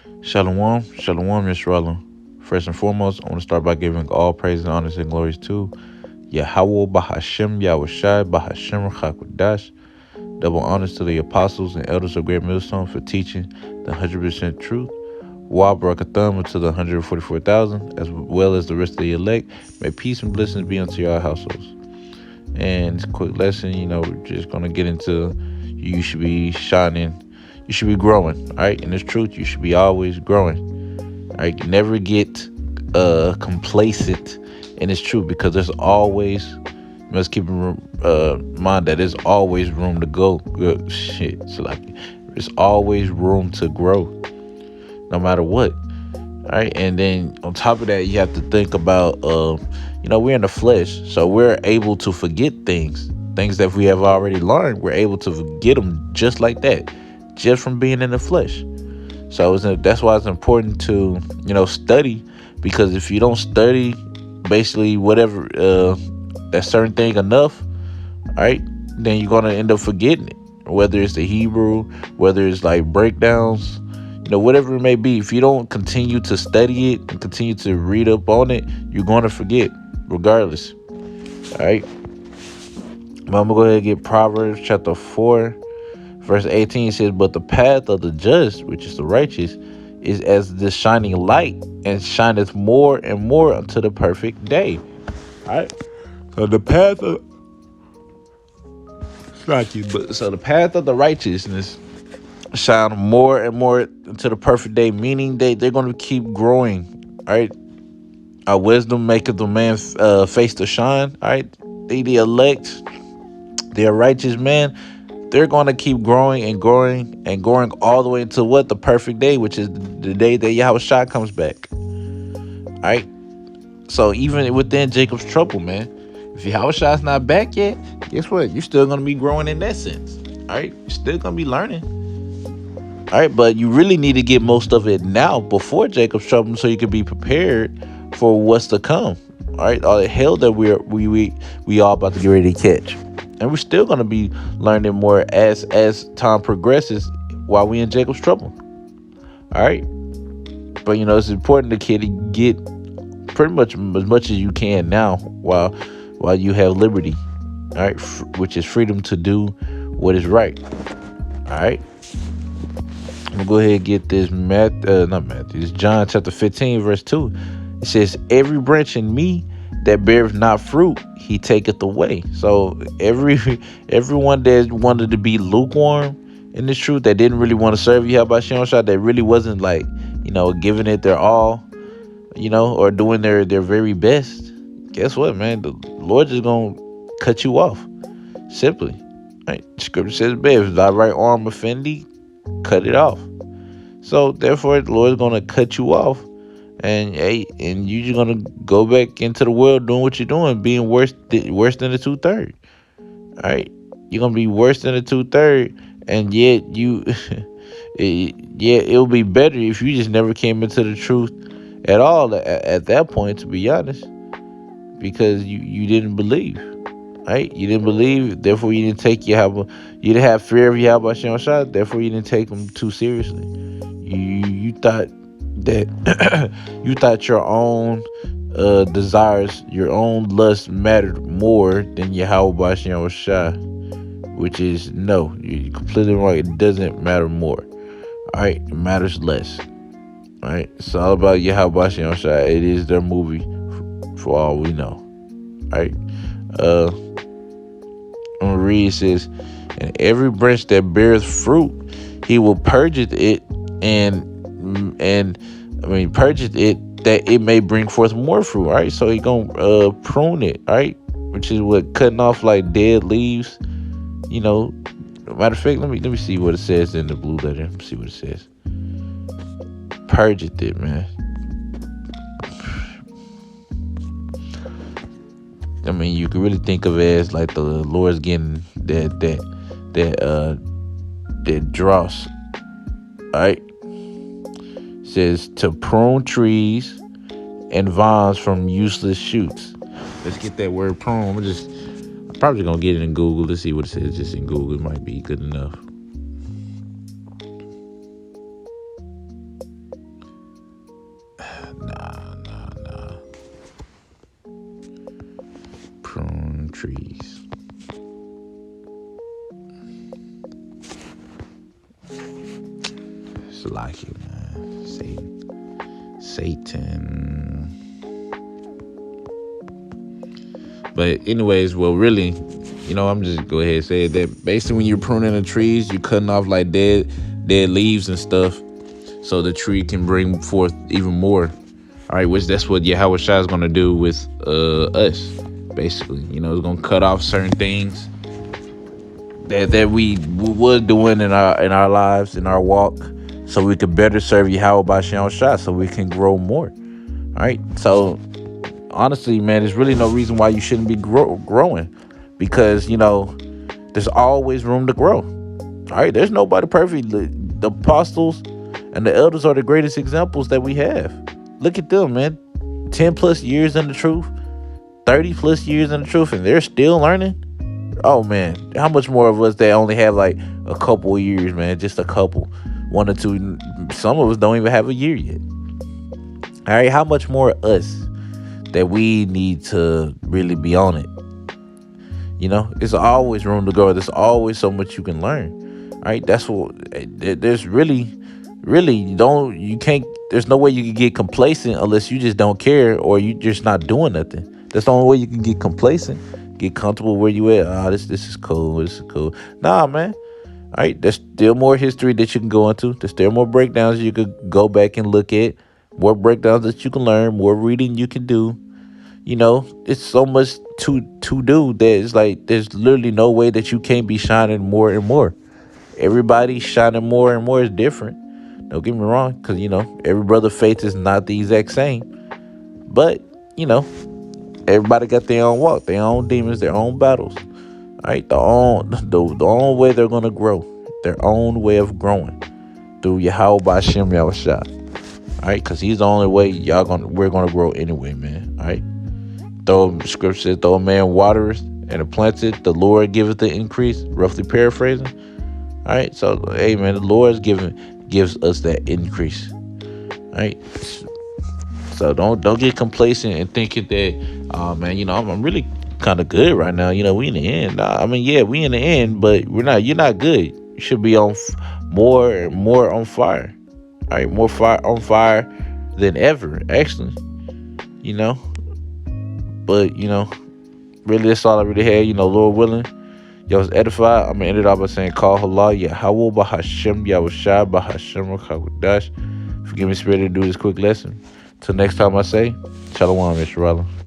Shalom, shalom, Yisrael. First and foremost, I want to start by giving all praise and honors and glories to Yahweh Bahashem Yahushai Bahashem Chakwadash. Double honors to the apostles and elders of Great Millstone for teaching the 100% truth. Wa Barakatham to the 144,000, as well as the rest of the elect. May peace and blessings be unto your households. And it's a quick lesson, we're just going to get into you should be shining. You should be growing, all right? And it's truth, you should be always growing, all right? You never get complacent in it's truth, because there's always, you must keep in mind that there's always room to go. So like, there's always room to grow, no matter what. All right, and then on top of that, you have to think about, we're in the flesh, so we're able to forget things that we have already learned. We're able to forget them just like that, just from being in the flesh. So that's why it's important to, study, because if you don't study, basically whatever that certain thing enough, all right, then you're gonna end up forgetting it. Whether it's the Hebrew, whether it's like breakdowns. Whatever it may be, if you don't continue to study it and continue to read up on it, you're going to forget, regardless. All right. I'm going to go ahead and get Proverbs chapter 4, verse 18 says, "But the path of the just, which is the righteous, is as the shining light, and shineth more and more unto the perfect day." All right. So the path of the path of the righteousness shine more and more into the perfect day, meaning they're going to keep growing. All right, our wisdom maketh the man face to shine. All right, the elect, the righteous man, they're going to keep growing and growing and growing all the way into what? The perfect day, which is the day that Yahweh Shai comes back. All right, so even within Jacob's trouble, man, if Yahweh Shai's not back yet, guess what? You're still going to be growing in that sense. All right, you're still going to be learning. All right, but you really need to get most of it now before Jacob's trouble, so you can be prepared for what's to come. All right, all the hell that we all about to get ready to catch, and we're still gonna be learning more as time progresses while we in Jacob's trouble. All right, but it's important to kid to get pretty much as much as you can now while you have liberty. All right, which is freedom to do what is right. All right. I'm gonna go ahead and get this It's John chapter 15, verse 2. It says, "Every branch in me that beareth not fruit, he taketh away." So everyone that wanted to be lukewarm in this truth, that didn't really want to serve you, how about Shem Shah, that really wasn't like, giving it their all, or doing their very best. Guess what, man? The Lord is gonna cut you off. Simply. Right? Scripture says, "Babe, if thy right arm offend thee, cut it off." So therefore, the Lord's gonna cut you off, and you're just gonna go back into the world doing what you're doing, being worse than the 2/3. All right, you're gonna be worse than the 2/3, and yet it'll be better if you just never came into the truth at all at that point, to be honest, because you didn't believe. Right? You didn't believe, therefore you didn't take you didn't have fear of Yahweh Shem Shah, therefore you didn't take them too seriously. You thought that you thought your own desires, your own lust mattered more than Yahweh Shem Shah, which is no, you're completely wrong. It doesn't matter more. All right, it matters less. All right, it's all about Yahweh Shem Shah. It is their movie, for all we know. All right. I'm gonna read, it says, "And every branch that beareth fruit, he will purgeth it, purgeth it, that it may bring forth more fruit." All right, so he gonna prune it, all right, which is what cutting off like dead leaves. Matter of fact, let me see what it says in the blue letter. Let me see what it says. Purgeth it, man. I mean, you can really think of it as like the Lord's getting that dross. All right, it says to prune trees and vines from useless shoots. Let's get that word prune. I'm probably gonna get it in Google. Let's see what it says. Just in Google, it might be good enough. trees. It's like it, man. Satan. But anyways, well, really, I'm just go ahead and say that basically when you're pruning the trees, you're cutting off like dead leaves and stuff, so the tree can bring forth even more. All right, which that's what Yahweh Shai is gonna do with us. Basically, it's gonna cut off certain things that we were doing in our lives, in our walk, so we could better serve Yahweh by Shai, so we can grow more. All right, so honestly, man, there's really no reason why you shouldn't be growing, because there's always room to grow. All right, there's nobody perfect. The apostles and the elders are the greatest examples that we have. Look at them, man. 10 plus years in the truth, 30 plus years in the truth, and they're still learning. Oh man, how much more of us that only have like a couple of years, man? Just a couple, 1 or 2. Some of us don't even have a year yet. All right, how much more us that we need to really be on it? There's always room to grow. There's always so much you can learn. All right, that's what. There's really you can't. There's no way you can get complacent unless you just don't care or you just not doing nothing. That's the only way you can get complacent, get comfortable where you at. This is cool. This is cool. Nah, man. All right, there's still more history that you can go into. There's still more breakdowns you could go back and look at. More breakdowns that you can learn. More reading you can do. It's so much to do that it's like there's literally no way that you can't be shining more and more. Everybody shining more and more is different. Don't get me wrong, because every brother faith is not the exact same. But everybody got their own walk, their own demons, their own battles. All right, the own way they're gonna grow, their own way of growing through Yahweh B'Shem Yahushua. All right, because He's the only way we're gonna grow anyway, man. All right. Though scripture says, though a man watereth and it planted, the Lord giveth the increase. Roughly paraphrasing. All right, so hey man, the Lord gives us that increase. All right, so don't get complacent and thinking that, oh man, I'm really kind of good right now. We in the end. Yeah, we in the end, but we're not. You're not good. You should be on more on fire. All right, more on fire than ever, actually. But, really, that's all I really had. Lord willing, y'all was edified. I'm going to end it off by saying, Call halal, Yahweh, Bahashem, Yahushua, Bahashem, Rakawadash. Forgive me, Spirit, to do this quick lesson. Till next time I say, Shalom, Mr. Rollins.